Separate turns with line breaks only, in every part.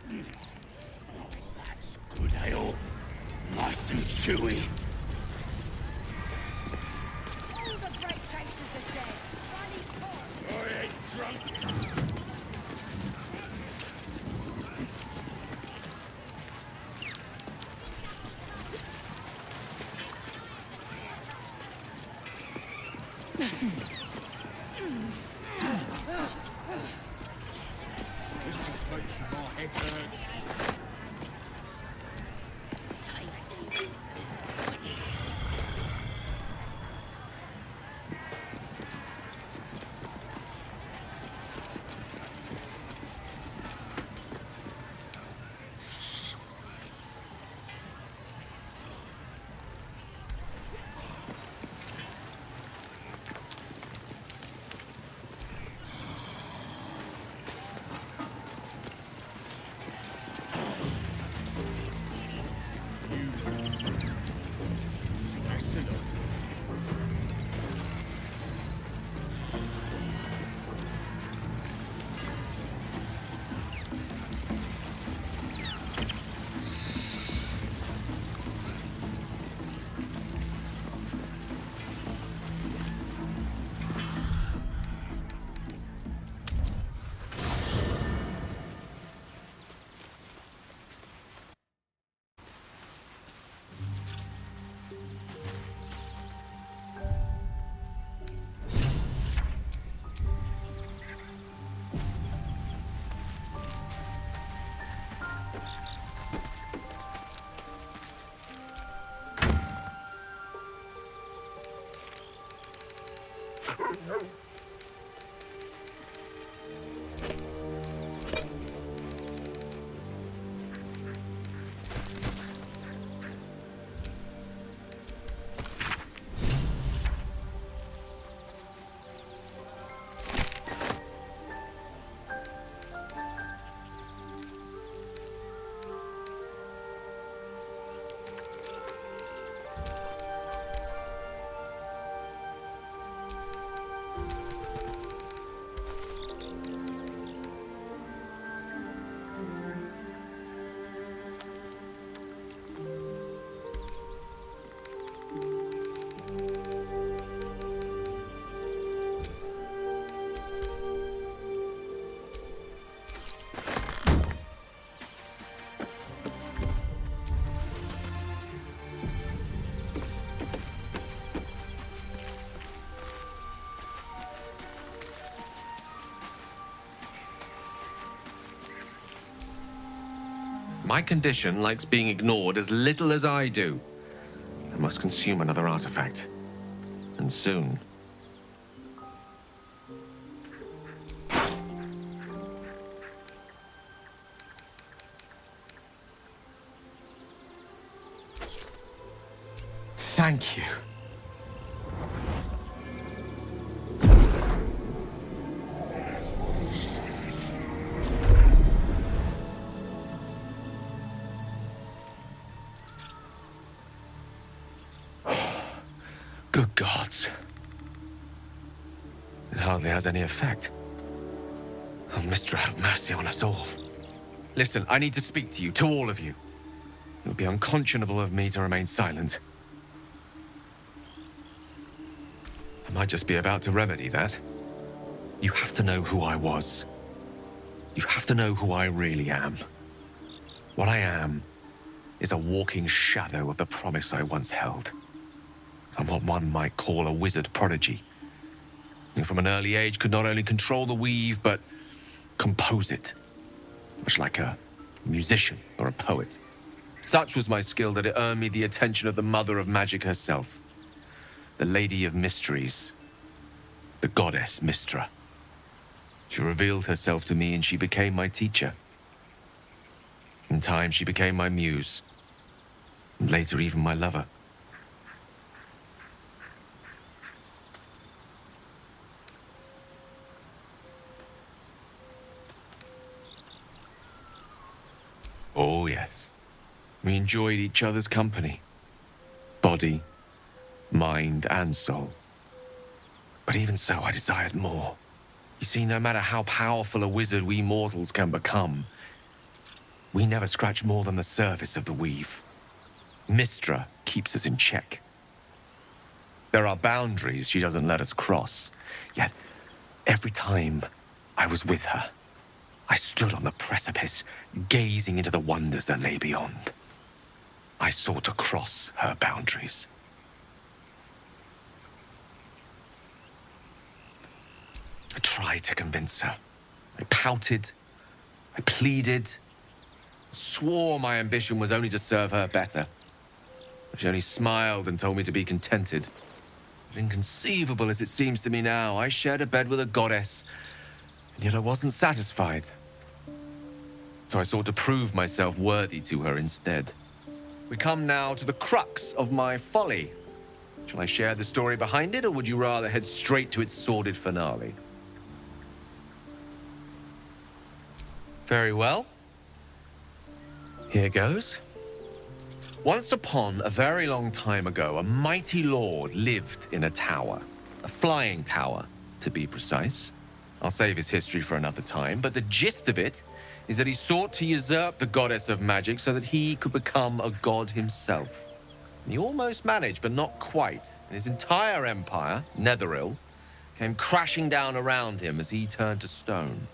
That's good ale. Nice and chewy.
All the great chasers are dead. Bloody corpse.
I ain't drunk. This is making my head hurt.
My condition likes being ignored as little as I do. I must consume another artifact. And soon. Thank you. Good gods. It hardly has any effect. Oh, Mistra, have mercy on us all. Listen, I need to speak to you, to all of you. It would be unconscionable of me to remain silent. I might just be about to remedy that. You have to know who I was. You have to know who I really am. What I am is a walking shadow of the promise I once held. I'm what one might call a wizard prodigy. Who from an early age could not only control the weave, but compose it. Much like a musician or a poet. Such was my skill that it earned me the attention of the mother of magic herself. The Lady of Mysteries. The goddess Mistra. She revealed herself to me and she became my teacher. In time, she became my muse. And later, even my lover. Oh, yes. We enjoyed each other's company. Body, mind, and soul. But even so, I desired more. You see, no matter how powerful a wizard we mortals can become, We never scratch more than the surface of the weave. Mistra keeps us in check. There are boundaries she doesn't let us cross, yet every time I was with her, I stood on the precipice, gazing into the wonders that lay beyond. I sought to cross her boundaries. I tried to convince her. I pouted. I pleaded. Swore my ambition was only to serve her better. But she only smiled and told me to be contented. But inconceivable as it seems to me now, I shared a bed with a goddess, and yet I wasn't satisfied. So I sought to prove myself worthy to her instead. We come now to the crux of my folly. Shall I share the story behind it, or would you rather head straight to its sordid finale? Very well. Here goes. Once upon a very long time ago, a mighty lord lived in a tower. A flying tower, to be precise. I'll save his history for another time, but the gist of it is that he sought to usurp the goddess of magic so that he could become a god himself. And he almost managed, but not quite. And his entire empire, Netheril, came crashing down around him as he turned to stone.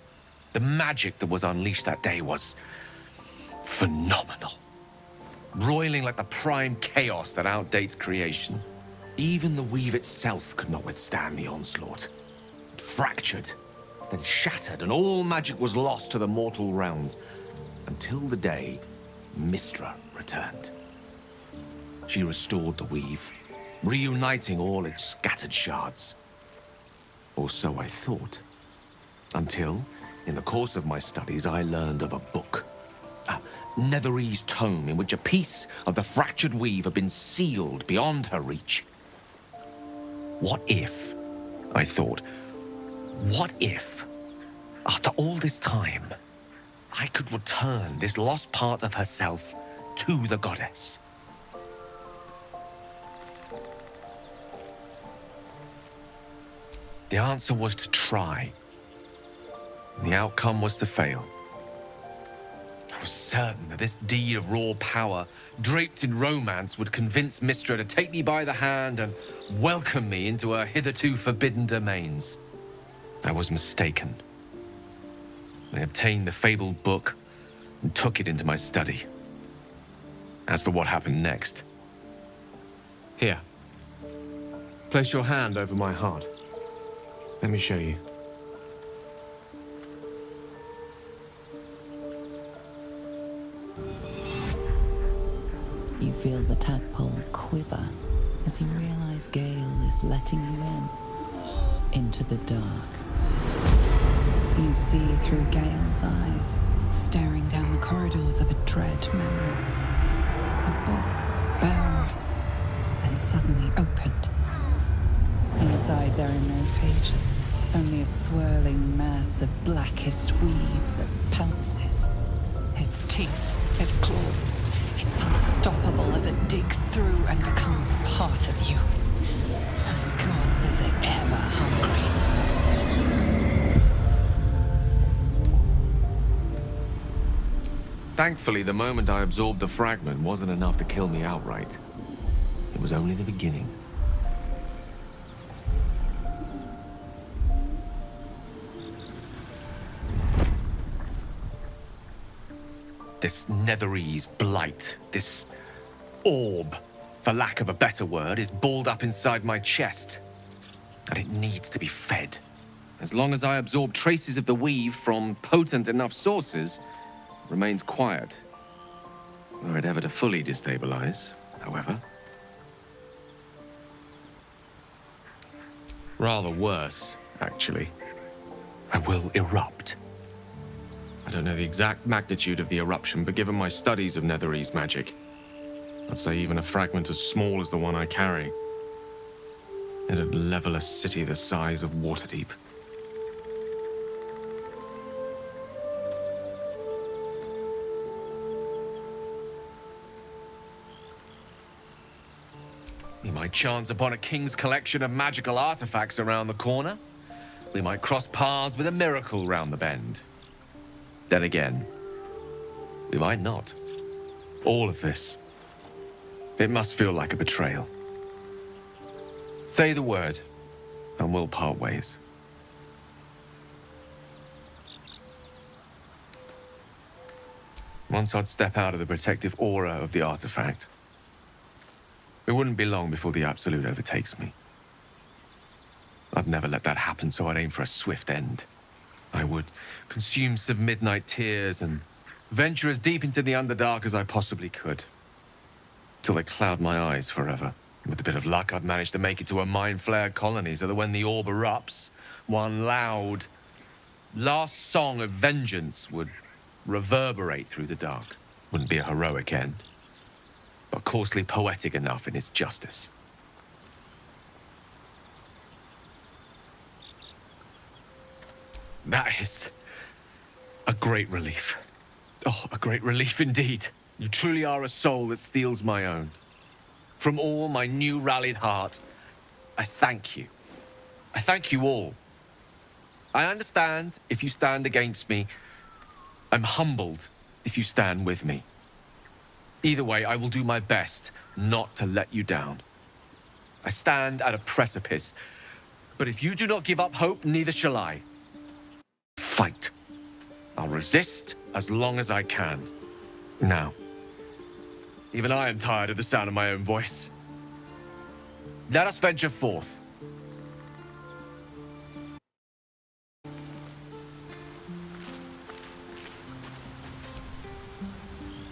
The magic that was unleashed that day was phenomenal. Roiling like the prime chaos that outdates creation. Even the weave itself could not withstand the onslaught. It fractured, then shattered, and all magic was lost to the mortal realms, until the day Mistra returned. She restored the weave, reuniting all its scattered shards. Or so I thought. Until, in the course of my studies, I learned of a book. A Netherese tome in which a piece of the fractured weave had been sealed beyond her reach. What if, I thought, what if, after all this time, I could return this lost part of herself to the goddess? The answer was to try. And the outcome was to fail. I was certain that this deed of raw power, draped in romance, would convince Mistra to take me by the hand and welcome me into her hitherto forbidden domains. I was mistaken. I obtained the fabled book and took it into my study. As for what happened next... Here. Place your hand over my heart. Let me show you.
You feel the tadpole quiver as you realize Gale is letting you into the dark. You see through Gale's eyes, staring down the corridors of a dread memory. A book bound and suddenly opened. Inside there are no pages, only a swirling mass of blackest weave that pounces. Its teeth, its claws, it's unstoppable as it digs through and becomes part of you. And gods, is it ever hungry.
Thankfully, the moment I absorbed the fragment wasn't enough to kill me outright. It was only the beginning. This Netherese blight, this orb, for lack of a better word, is balled up inside my chest. And it needs to be fed. As long as I absorb traces of the weave from potent enough sources, it remains quiet. Were it ever to fully destabilize, however. Rather worse, actually. I will erupt. I don't know the exact magnitude of the eruption, but given my studies of Netherese magic, I'd say even a fragment as small as the one I carry, it'd level a city the size of Waterdeep. We might chance upon a king's collection of magical artifacts around the corner. We might cross paths with a miracle round the bend. Then again, We might not. All of this. It must feel like a betrayal. Say the word, and we'll part ways. Once I'd step out of the protective aura of the artifact, it wouldn't be long before the Absolute overtakes me. I'd never let that happen, so I'd aim for a swift end. I would consume some midnight tears and venture as deep into the Underdark as I possibly could, till they cloud my eyes forever. With a bit of luck, I'd manage to make it to a mind flare colony so that when the orb erupts, one loud, last song of vengeance would reverberate through the dark. Wouldn't be a heroic end, but coarsely poetic enough in its justice. That is a great relief. Oh, a great relief indeed. You truly are a soul that steals my own. From all my new rallied heart, I thank you. I thank you all. I understand if you stand against me. I'm humbled if you stand with me. Either way, I will do my best not to let you down. I stand at a precipice, but if you do not give up hope, neither shall I. Fight. I'll resist as long as I can. Now, even I am tired of the sound of my own voice. Let us venture forth.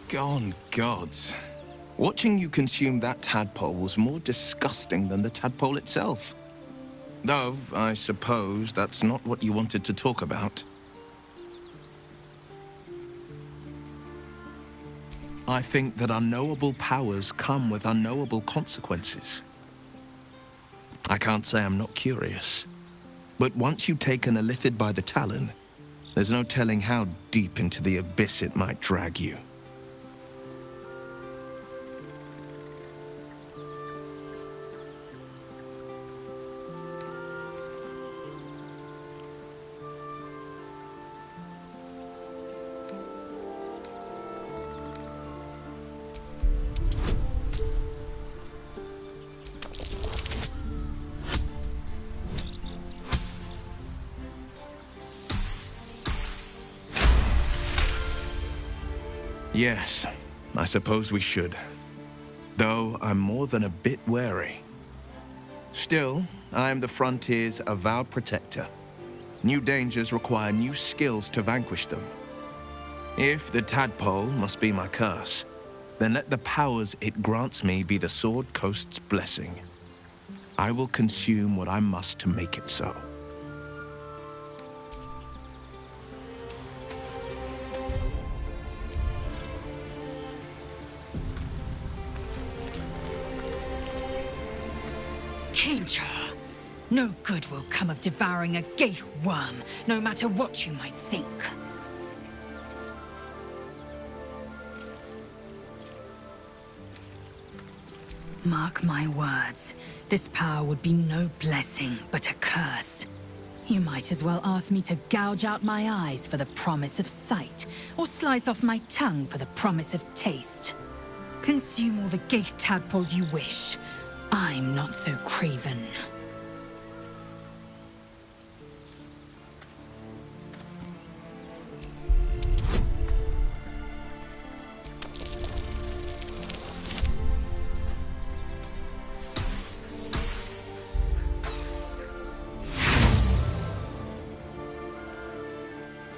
Gone gods. Watching you consume that tadpole was more disgusting than the tadpole itself. Though, I suppose that's not what you wanted to talk about. I think that unknowable powers come with unknowable consequences. I can't say I'm not curious, but once you've taken a lithid by the talon, there's no telling how deep into the abyss it might drag you. Yes, I suppose we should. Though I'm more than a bit wary. Still, I am the Frontier's avowed protector. New dangers require new skills to vanquish them. If the tadpole must be my curse, then let the powers it grants me be the Sword Coast's blessing. I will consume what I must to make it so.
Kincher! No good will come of devouring a gaith worm, no matter what you might think. Mark my words, this power would be no blessing, but a curse. You might as well ask me to gouge out my eyes for the promise of sight, or slice off my tongue for the promise of taste. Consume all the gaith tadpoles you wish. I'm not so craven.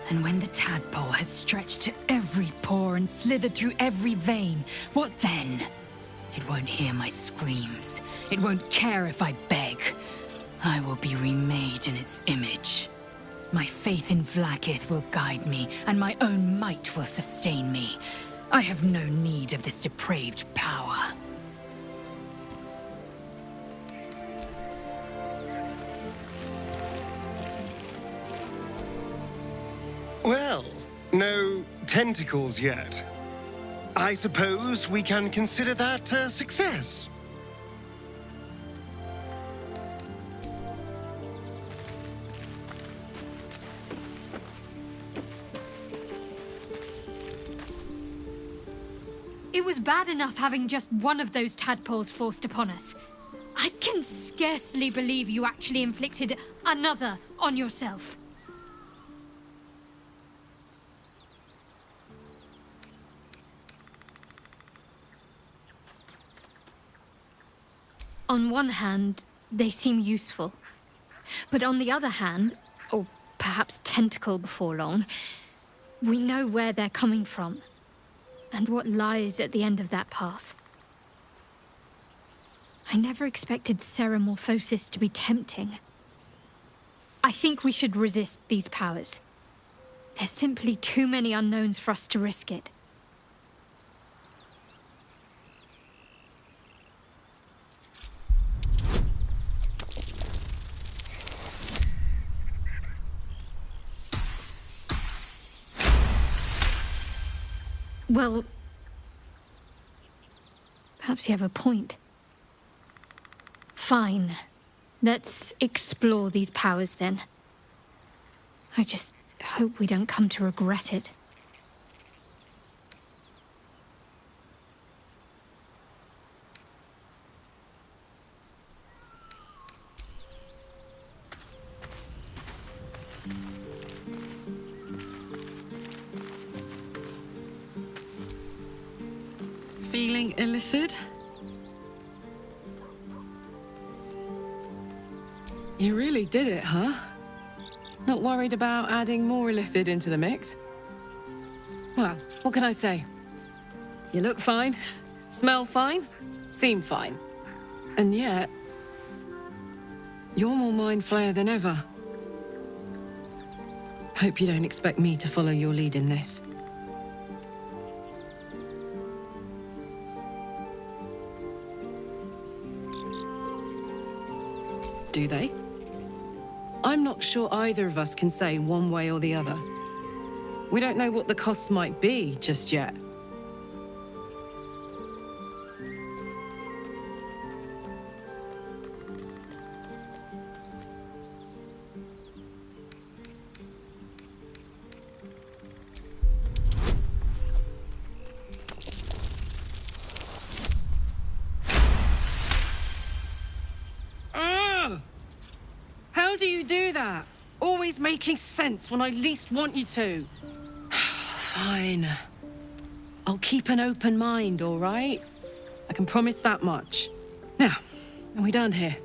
And when the tadpole has stretched to every pore and slithered through every vein, what then? It won't hear my screams. It won't care if I beg. I will be remade in its image. My faith in Vlaakith will guide me, and my own might will sustain me. I have no need of this depraved power.
Well, no tentacles yet. I suppose we can consider that a success.
It was bad enough having just one of those tadpoles forced upon us. I can scarcely believe you actually inflicted another on yourself. On one hand, they seem useful. But on the other hand, or perhaps tentacle before long, we know where they're coming from, and what lies at the end of that path. I never expected ceramorphosis to be tempting. I think we should resist these powers. There's simply too many unknowns for us to risk it. Well, perhaps you have a point. Fine. Let's explore these powers then. I just hope we don't come to regret it.
Feeling illithid? You really did it, huh? Not worried about adding more illithid into the mix? Well, what can I say? You look fine, smell fine, seem fine. And yet, you're more mind flayer than ever. Hope you don't expect me to follow your lead in this. Do they? I'm not sure either of us can say one way or the other. We don't know what the costs might be just yet. How do you do that? Always making sense when I least want you to. Fine. I'll keep an open mind, all right? I can promise that much. Now, are we done here?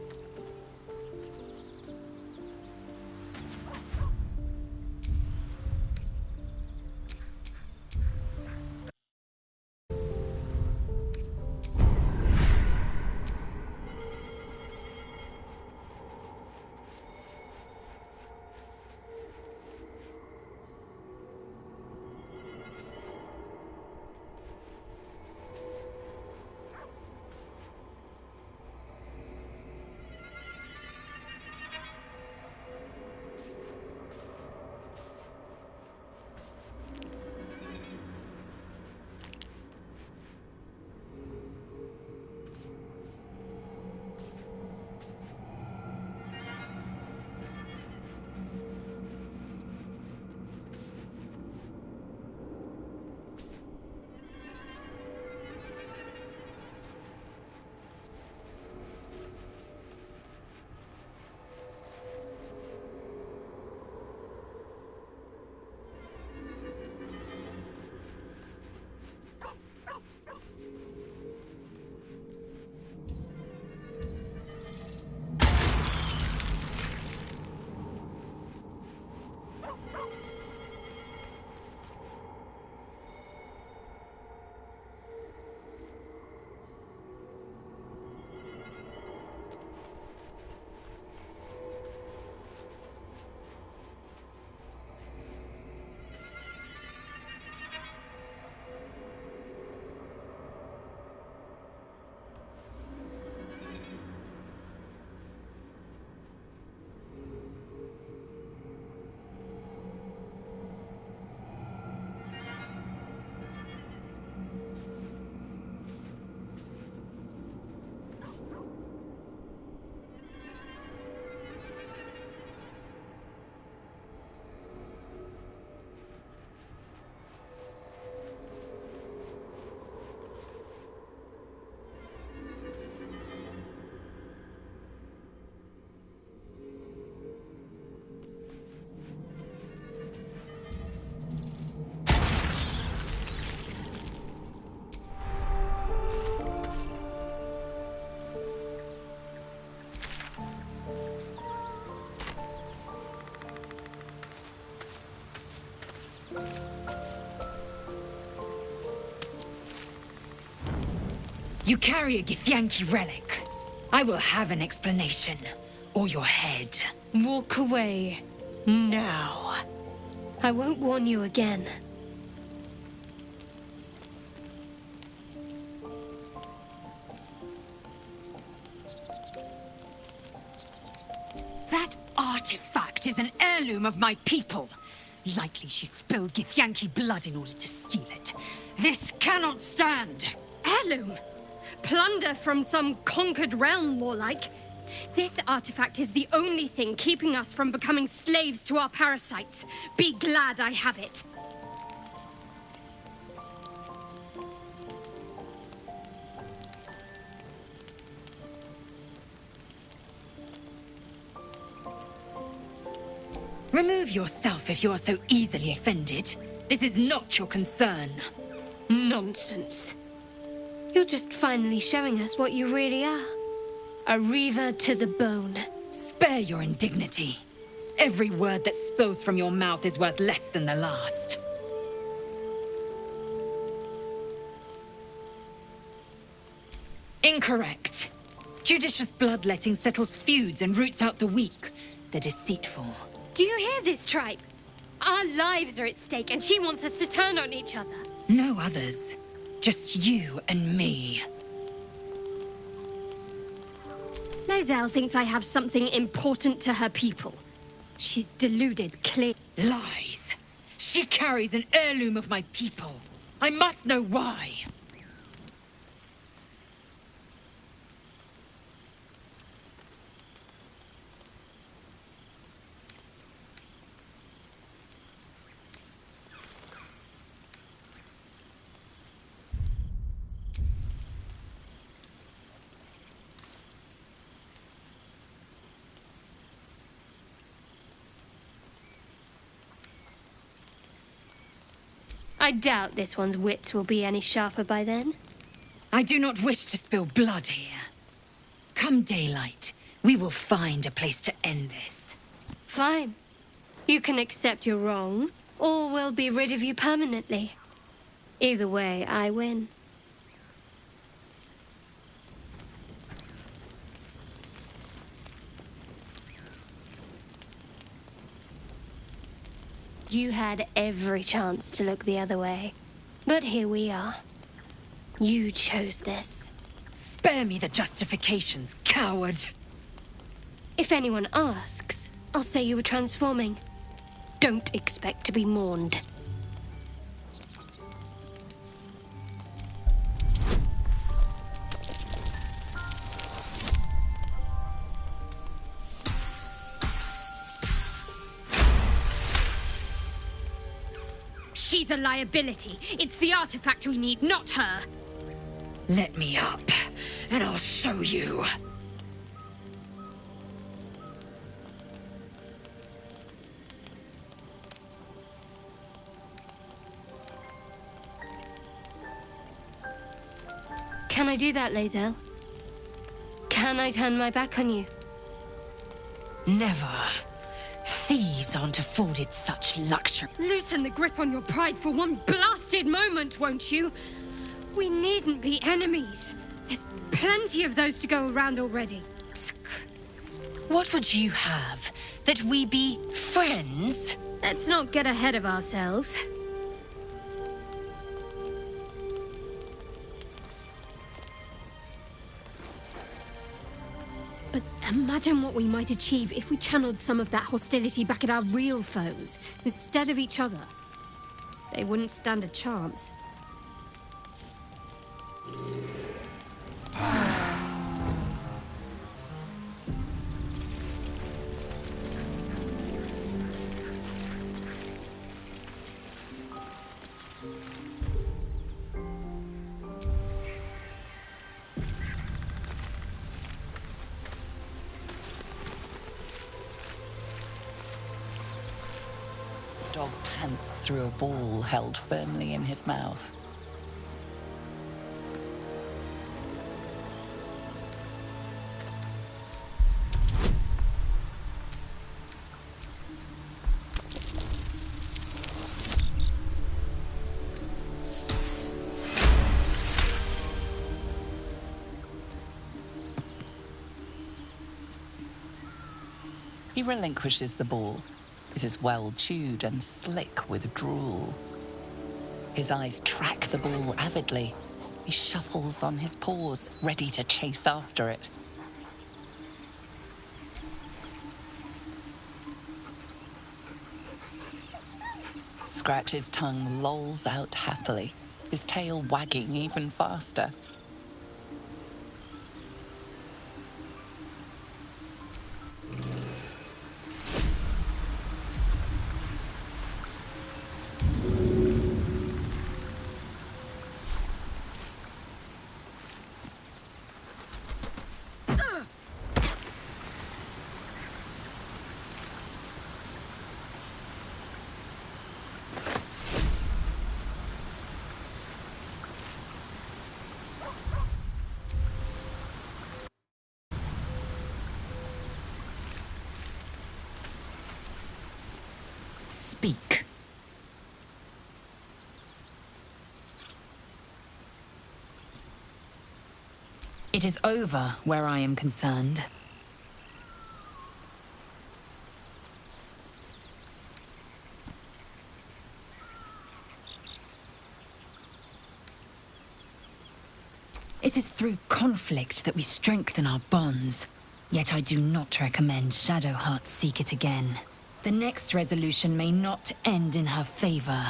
You carry a Githyanki relic. I will have an explanation. Or your head.
Walk away. Now. I won't warn you again.
That artifact is an heirloom of my people. Likely she spilled Githyanki blood in order to steal it. This cannot stand.
Heirloom? Plunder from some conquered realm, more like. This artifact is the only thing keeping us from becoming slaves to our parasites. Be glad I have it.
Remove yourself if you are so easily offended. This is not your concern.
Nonsense. You're just finally showing us what you really are. A reaver to the bone.
Spare your indignity. Every word that spills from your mouth is worth less than the last. Incorrect. Judicious bloodletting settles feuds and roots out the weak, the deceitful.
Do you hear this, tribe? Our lives are at stake, and she wants us to turn on each other.
No others. Just you and me.
Lae'zel thinks I have something important to her people. She's deluded, clear.
Lies. She carries an heirloom of my people. I must know why.
I doubt this one's wits will be any sharper by then.
I do not wish to spill blood here. Come daylight, we will find a place to end this.
Fine. You can accept you're wrong, or we'll be rid of you permanently. Either way, I win. You had every chance to look the other way. But here we are. You chose this.
Spare me the justifications, coward!
If anyone asks, I'll say you were transforming. Don't expect to be mourned. She's a liability. It's the artifact we need, not her.
Let me up, and I'll show you.
Can I do that, Lae'zel? Can I turn my back on you?
Never. Thieves aren't afforded such luxury.
Loosen the grip on your pride for one blasted moment, won't you? We needn't be enemies. There's plenty of those to go around already.
What would you have? That we be friends?
Let's not get ahead of ourselves. But imagine what we might achieve if we channeled some of that hostility back at our real foes, instead of each other. They wouldn't stand a chance.
Dog pants through a ball held firmly in his mouth. He relinquishes the ball. It is well chewed and slick with drool. His eyes track the ball avidly. He shuffles on his paws, ready to chase after it. Scratch's tongue lolls out happily, his tail wagging even faster.
Speak. It is over where I am concerned. It is through conflict that we strengthen our bonds. Yet I do not recommend Shadowheart seek it again. The next resolution may not end in her favor.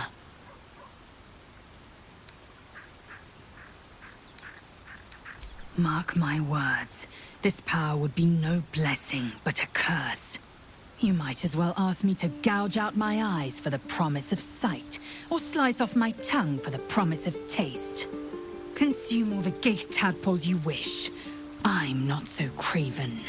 Mark my words, this power would be no blessing, but a curse. You might as well ask me to gouge out my eyes for the promise of sight, or slice off my tongue for the promise of taste. Consume all the gate tadpoles you wish. I'm not so craven.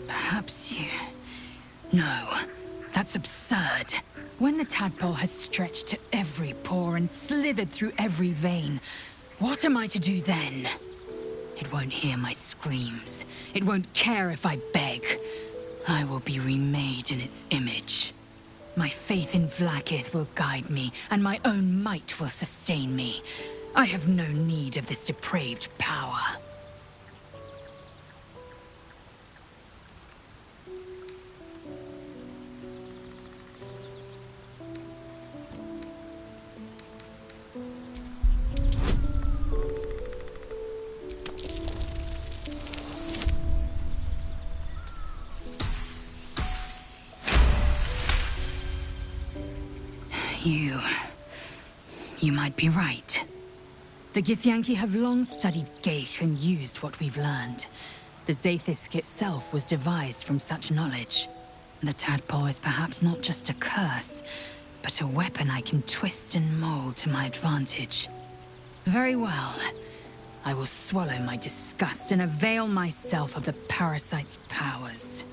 Perhaps you... No, that's absurd. When the tadpole has stretched to every pore and slithered through every vein, what am I to do then? It won't hear my screams. It won't care if I beg. I will be remade in its image. My faith in Vlaakith will guide me, and my own might will sustain me. I have no need of this depraved power. You might be right. The Githyanki have long studied Geich and used what we've learned. The Zaithisk itself was devised from such knowledge. The tadpole is perhaps not just a curse, but a weapon I can twist and mold to my advantage. Very well. I will swallow my disgust and avail myself of the parasite's powers.